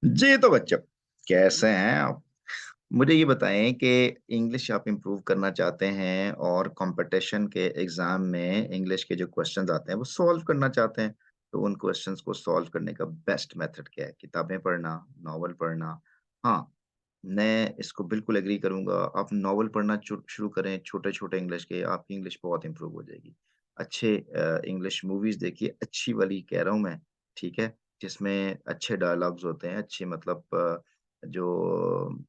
जी तो बच्चों, कैसे हैं आप? मुझे ये बताएं कि इंग्लिश आप इम्प्रूव करना चाहते हैं और कंपटीशन के एग्जाम में इंग्लिश के जो क्वेश्चंस आते हैं वो सॉल्व करना चाहते हैं। तो उन क्वेश्चंस को सॉल्व करने का बेस्ट मेथड क्या है? किताबें पढ़ना, नॉवल पढ़ना? हाँ, मैं इसको बिल्कुल एग्री करूंगा। आप नॉवल पढ़ना शुरू करें, छोटे छोटे इंग्लिश के, आपकी इंग्लिश बहुत इंप्रूव हो जाएगी। अच्छे इंग्लिश मूवीज देखिए, अच्छी वाली कह रहा हूँ मैं, ठीक है, जिसमें अच्छे डायलॉग्स होते हैं, अच्छे मतलब जो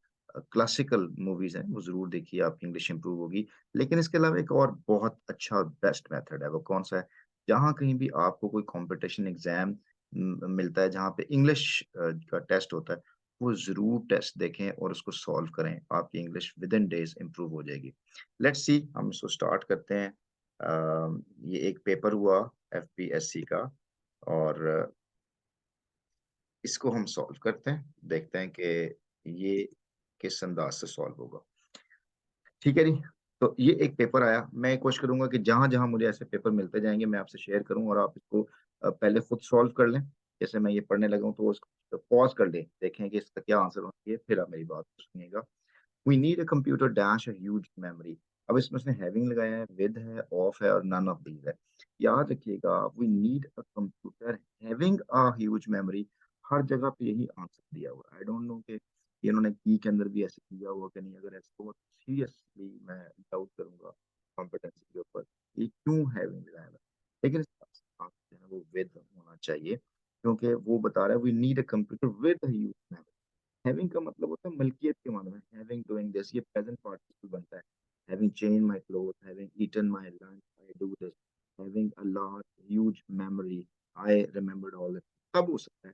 क्लासिकल मूवीज हैं वो जरूर देखिए, आपकी इंग्लिश इंप्रूव होगी। लेकिन इसके अलावा एक और बहुत अच्छा और बेस्ट मेथड है, वो कौन सा है? जहाँ कहीं भी आपको कोई कंपटीशन एग्जाम मिलता है जहाँ पे इंग्लिश का टेस्ट होता है, वो जरूर टेस्ट देखें और उसको सॉल्व करें। आपकी English with in days improve हो जाएगी। लेट्स सी, हम इसको स्टार्ट करते हैं। ये एक पेपर हुआ एफपीएससी का, और इसको हम सॉल्व करते हैं, देखते हैं कि ये किस अंदाज से सॉल्व होगा। ठीक है जी। तो ये एक पेपर आया, मैं कोशिश करूंगा कि जहां जहां मुझे ऐसे पेपर मिलते जाएंगे मैं आपसे शेयर करूं, और आप इसको पहले खुद सॉल्व कर लें। जैसे मैं ये पढ़ने लगा हूं तो उसको पॉज कर लें, देखें कि इसका क्या आंसर होना चाहिए, फिर आप मेरी बात को सुनिएगा। We need a computer dash a huge memory. अब इसमें उसने हैविंग लगाया है, विद है, ऑफ है और नन ऑफ दीज है। याद रखिएगा, we need a computer having a huge memory, हर जगह पे यही आंसर दिया हुआ है। आई डोंट नो कि ये इन्होंने की के अंदर भी ऐसे किया हुआ कि नहीं। अगर ऐसे हो सीरियसली मैं डाउट करूंगा कॉम्पिटेंसी के ऊपर, ये क्यों हैविंग लगाया हुआ है। लेकिन इसका आंसर जो है वो विद होना चाहिए, क्योंकि वो बता रहा है we need a computer with huge memory. Having का मतलब होता है मलकियत के मानो में, हैविंग डूइंग दिस, ये प्रेजेंट पार्टिसिपल बनता है। Having change my cloth, having eaten my lunch, I do this, having a large huge memory, I remembered all this. तब हो सकता है।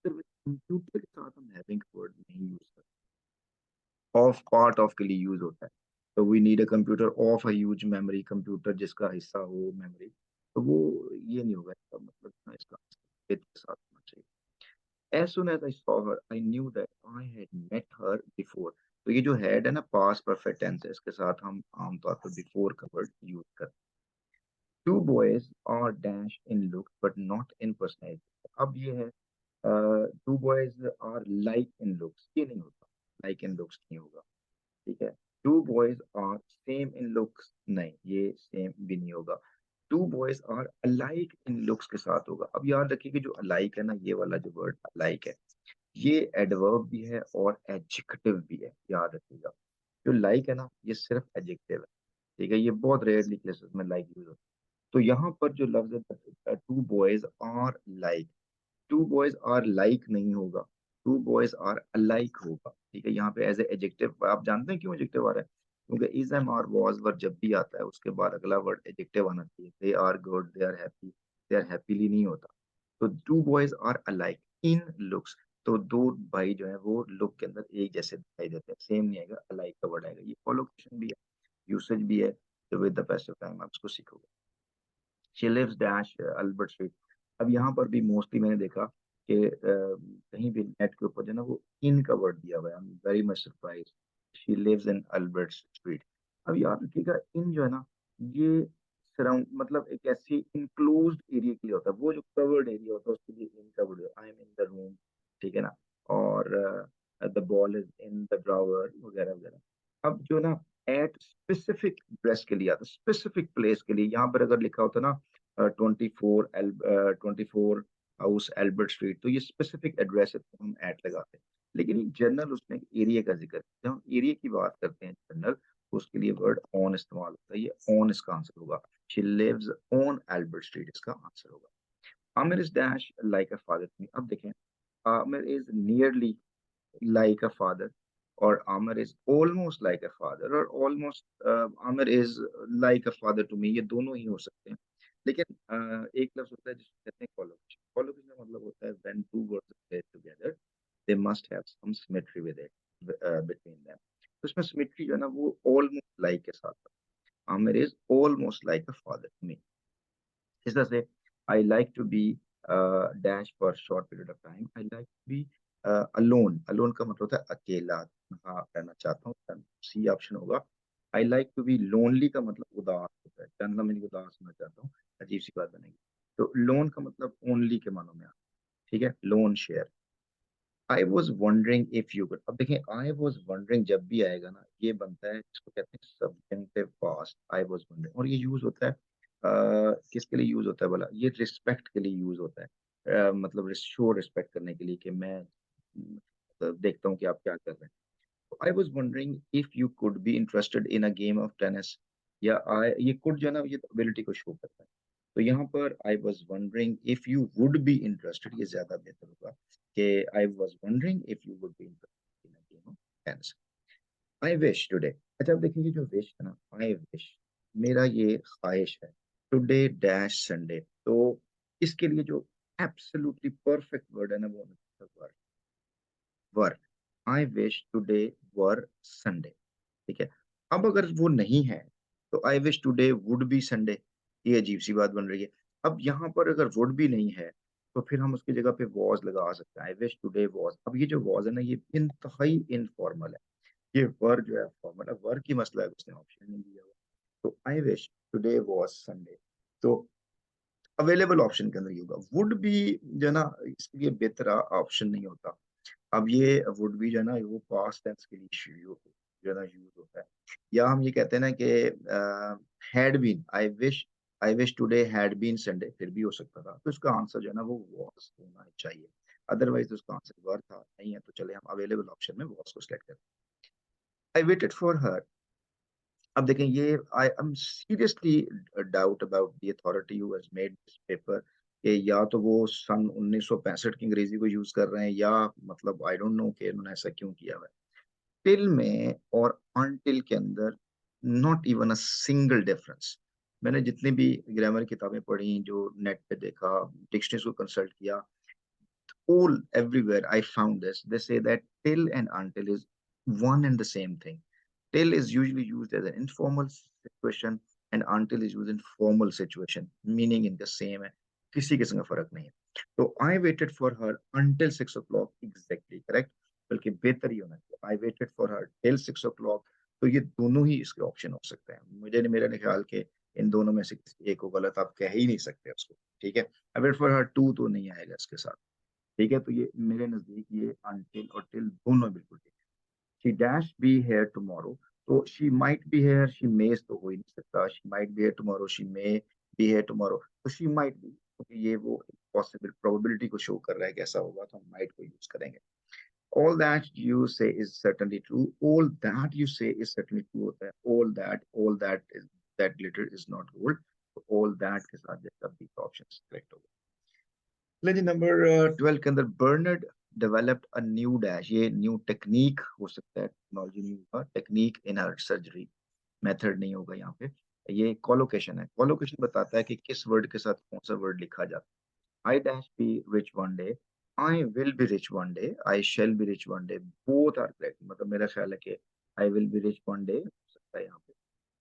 सिर्फ कंप्यूटर के साथ हम हैविंग वर्ड नहीं यूज करते। ऑफ, पार्ट ऑफ के लिए यूज होता है। तो we need a computer of a huge memory, computer जिसका हिस्सा हो मेमोरी, तो वो ये नहीं होगा। इसका मतलब ना, इसका with के साथ होना चाहिए। As soon as I saw her, I knew that I had met her before. तो ये जो had है ना, past perfect tense है, इसके साथ हम आमतौर पर before का word use करते हैं। Two boys are dash in looks but not in personality. अब ये है two boys are like in looks, ये नहीं होता, like in looks नहीं होगा। ठीक है। Two boys are same in looks, नहीं, ये सेम भी नहीं होगा। Two boys are alike in looks के साथ होगा। अब याद रखिए कि जो अलाइक है ना, ये वाला जो वर्ड अलाइक है, ये एडवर्ब भी है और एडजेक्टिव भी है, याद रखिएगा। जो लाइक है ना, ये सिर्फ एडजेक्टिव है। ठीक है, ये बहुत रेयरली केसेस में लाइक यूज होता है। तो यहाँ पर जो लफ्ज है two boys are like, two boys are like नहीं होगा, टू बॉयज आर अलाइक होगा। ठीक है, यहाँ पे एज ए एडजेक्टिव, आप जानते हैं क्यों एडजेक्टिव आ रहा है? क्योंकि is am are was word जब भी आता है उसके बाद अगला वर्ड एडजेक्टिव आना चाहिए। They are good, they are happy, they are happily नहीं होता। तो two boys are alike in looks, तो दो भाई जो है वो लुक के अंदर एक जैसे दिखाई देते हैं, सेम नहीं आएगा, अलाइक का वर्ड आएगा। ये कोलोकेशन भी है, यूसेज भी है। तो विद द पैसिव टाइम आप इसको सीखोगे। She lives dash Albert street. अब यहाँ पर भी मोस्टली मैंने देखा कि कहीं भी नेट के ऊपर जो है ना वो इन का वर्ड दिया हुआ है। I am very much surprise. She lives in Albert street. अब याद रखिएगा, इन जो है ना, ये सराउंड मतलब एक ऐसी इंक्लोज्ड एरिया के लिए होता है। वो जो कवर्ड एरिया होता है उसके लिए इन का word, I am in the room, ठीक है ना। और the ball is in the drawer वगैरह वगैरह। अब जो ना एट स्पेसिफिक ड्रेस के लिए आता है, स्पेसिफिक प्लेस के लिए, यहाँ पर अगर लिखा होता ना 24 हाउस एल्बर्ट स्ट्रीट, तो ये स्पेसिफिक एड्रेस है तो हम एट लगाते हैं। लेकिन ये जनरल उसमें एरिया का जिक्र है। जब हम एरिया की बात करते हैं जनरल, तो उसके लिए वर्ड ऑन इस्तेमाल होता है। ये ऑन इसका आंसर होगा। She lives on Albert street इसका आंसर होगा। Aamir is dash like a father to me. अब देखें, Aamir is nearly like a father, or Amr is almost like a father, और almost Amr is like a father to me, ये दोनों ही हो सकते हैं। लेकिन एक लफ्ज होता है जिसको कहते हैं कोलोकेशन। कोलोकेशन का मतलब होता है when two words are placed together they must have some symmetry with it, between them। तो इसमें symmetry जो है ना वो almost like के साथ है। Amr is almost like a father to me। इस तरह से I like to be dash for short period of time, I like to be alone. Alone का मतलब होता है अकेला, हाँ रहना चाहता हूँ, सी ऑप्शन होगा। I like to be lonely का मतलब उदास होता है, जानना मैं उदास होना चाहता हूँ, अजीब सी बात बनेगी। तो लोन का मतलब ओनली के मानों में आता है, ठीक है, loan share. I was wondering if you could. अब देखें, आई वॉज वंडरिंग जब भी आएगा ना, ये बनता है, इसको कहते हैं subjective past. I was wondering, और ये यूज होता है किसके लिए यूज होता है बोला, ये रिस्पेक्ट के लिए यूज होता है। मतलब शो रिस्पेक्ट करने के लिए कि मैं देखता हूँ कि आप क्या कर रहे हैं। I was wondering if you could be interested in a game of tennis, या आई, ये कुड जो है ना, ये एबिलिटी को शो करता है। तो यहाँ पर I was wondering if you would be interested, ये ज्यादा बेहतर होगा कि I was wondering if you would be interested in a game of tennis. I wish today. अच्छा, अब देखिए, ये जो विश है ना, आई विश, मेरा ये ख्वाहिश है, टुडे डैश संडे। तो इसके लिए जो एब्सोल्युटली परफेक्ट वर्ड है ना, वो है were. I wish today were Sunday. ठीक है। अब अगर वो नहीं है, तो I wish today would be Sunday. ये अजीब सी बात बन रही है। अब यहाँ पर अगर वुड भी नहीं है, तो फिर हम उसकी जगह पे वॉज लगा सकते हैं। आई विश टुडे वॉज। अब ये जो वॉज है ना, ये इंतहाई इनफॉर्मल है। ये वर जो है फॉर्मल है, वर की मसला है, उसने ऑप्शन नहीं दिया हुआ। तो I wish today was Sunday. तो अवेलेबल ऑप्शन के अंदर ये होगा। वुड भी जो है ना, इसके लिए बेहतर ऑप्शन नहीं होता। अब ये वुड बी जो है ना, वो पास्ट टेंस के लिए जो है ना यूज होता है। या हम ये कहते हैं ना कि had been, I wish today had been Sunday, फिर भी हो सकता था। तो इसका आंसर जो है ना, वो वॉज होना चाहिए। अदरवाइज तो उसका आंसर वर था, नहीं है। तो चले हम अवेलेबल ऑप्शन में वॉज को सिलेक्ट करते हैं। I waited for her. अब देखें, ये I am seriously doubt about the authority who has made this paper, कि या तो वो सन 1965 की अंग्रेजी को यूज कर रहे हैं, या मतलब आई डोंट नो कि उन्होंने ऐसा क्यों किया हुआ है। टिल में और अनटिल के अंदर not even a single difference. मैंने जितनी भी ग्रामर किताबें पढ़ी, जो नेट पे देखा, डिक्शनरीज को कंसल्ट किया, all everywhere I found this. They say that till and until is one and the same thing. Till is usually used as an informal situation and until is used in formal situation, meaning in the same है, किसी किस्म का फर्क नहीं है। तो I waited for her until 6 o'clock exactly correct, बल्कि बेहतर ही होना चाहिए I waited for her till 6 o'clock। तो ये दोनों ही इसके ऑप्शन हो सकते हैं। मुझे नहीं, मेरा नहीं ख्याल के इन दोनों में से किसी एक को गलत आप कह ही नहीं सकते उसको। ठीक है। I waited for her to तो नहीं आएगा इसके साथ। ठीक है। तो ये मेरे नजदीक ये अनटिल और टिल दोनों बिल्कुल ठीक है। She dash be here tomorrow. तो she might be here, she mays तो हो ही नहीं सकता। She might be here tomorrow, she may be here tomorrow. तो शी माइट बी, क्योंकि ये वो पॉसिबल प्रोबेबिलिटी को शो कर रहा है कैसा होगा, तो हम माइट को यूज करेंगे। all that you say is certainly true, all that you say is certainly true होता है। all that is, that glitter is not gold। तो all that के साथ जैसा भी ऑप्शन करेक्ट होगा। जी, नंबर 12 के अंदर Bernard developed a new dash. ये न्यू टेक्निक हो सकता है, टेक्नोलॉजी नहीं होगा, technique in her surgery, method नहीं होगा यहाँ पे। ये कोलोकेशन है। कोलोकेशन बताता है कि किस वर्ड के साथ कौन सा वर्ड लिखा जाता है। I dash be rich one day, I will be rich one day, I shall be rich one day, both are correct. मतलब मेरा ख्याल है कि I will be rich one day हो सकता है यहाँ पे,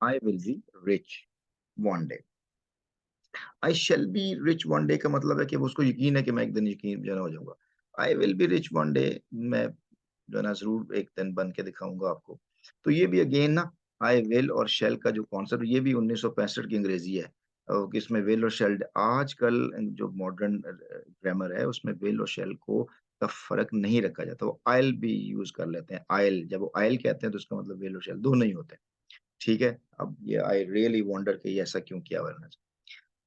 I will be rich one day. I shall be rich one day का मतलब है कि वो उसको यकीन है कि मैं एक दिन यकीन जो है ना हो जाऊंगा। आई will be rich one day, मैं जो है ना जरूर एक दिन बन के दिखाऊंगा आपको। तो ये भी अगेन ना, आई विल और शेल का जो कॉन्सेप्ट, ये भी 1965 की अंग्रेजी है। कि इसमें विल और शेल, आजकल जो मॉडर्न ग्रामर है उसमें विल और शेल को का फर्क नहीं रखा जाता। वो आयल भी यूज कर लेते हैं। आयल, जब वो आयल कहते हैं तो उसका मतलब विल और शेल दोनों ही होते हैं। ठीक है। अब ये आई रियली वंडर कि ये ऐसा क्यों किया हुआ है।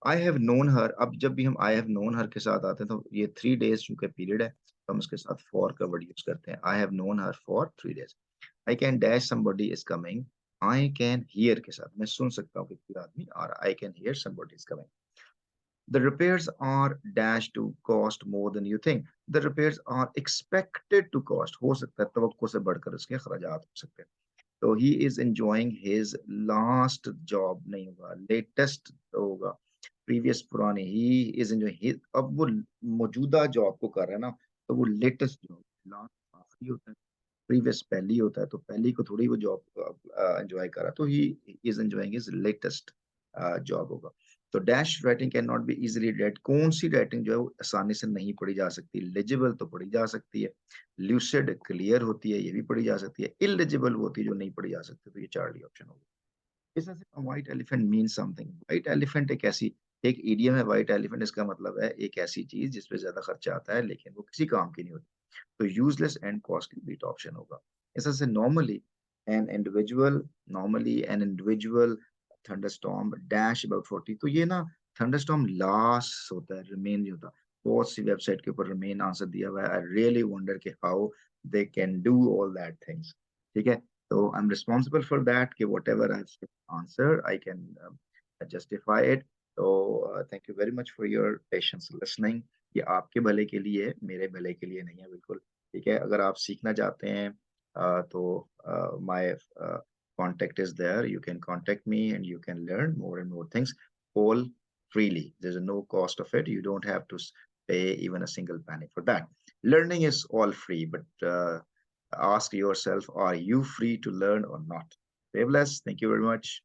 आई हैव नोन हर। अब जब भी हम आई हैव नोन हर के साथ आते हैं, तो ये 3 days चूंकि पीरियड है, तो हम उसके साथ फॉर का वर्ड यूज करते हैं। I have known her for 3 days। I can dash somebody is coming. I can here के साथ मैं सुन सकता हूँ कि कोई आदमी आ रहा है। I can hear somebody is coming. The repairs are dash to cost more than you think. The repairs are expected to cost, हो सकता है तवक्को से बढ़कर उसके खर्चात हो सकते हैं। तो he is enjoying his last job नहीं होगा, लेटेस्ट होगा। प्रीवियस पुराने, ही इज एंजॉयिंग, अब वो मौजूदा जॉब को कर रहा है ना, तो वो लेटेस्ट जॉब, लास्ट आखिरी होता है, प्रीवियस पहली होता है, तो पहली को थोड़ी वो जॉब एंजॉय कर रहा, तो he is enjoying his latest job होगा। तो dash writing can not be easily red. कौन सी राइटिंग जो है वो आसानी से नहीं पढ़ी जा सकती। लेजिबल तो पढ़ी जा सकती है, ल्यूसिड क्लियर होती है, ये भी पढ़ी जा सकती है, इलिजिबल वो होती है जो नहीं पढ़ी जा सकती। तो ये चार्ली ऑप्शन होगा। इस तरह से white elephant mean something. White elephant एक ऐसी, एक इडियम है व्हाइट एलिफेंट। इसका मतलब है एक ऐसी चीज जिसपे ज्यादा खर्चा आता है लेकिन वो किसी काम की नहीं होती। तो यूजलेस एंड कॉस्टली बीट ऑप्शन होगा। ऐसा से normally an individual thunderstorm dash about 40, तो ये ना थंडरस्टॉर्म लास्ट होता है, रिमेन नहीं होता। बहुत सी वेबसाइट के ऊपर रिमेन आंसर दिया हुआ है, आई रियली वंडर कि how they can do all that things. ठीक है, तो I am responsible for that कि whatever I answer I can justify it. तो thank you very much for your patience listening. ये आपके भले के लिए है, मेरे भले के लिए नहीं है बिल्कुल। ठीक है, अगर आप सीखना चाहते हैं तो my contact is there. You can contact me and you can learn more and more things all freely. There's no cost of it. You don't have to pay even a single penny for that. Learning is all free, but ask yourself, are you free to learn or not? Stay blessed. Thank you very much.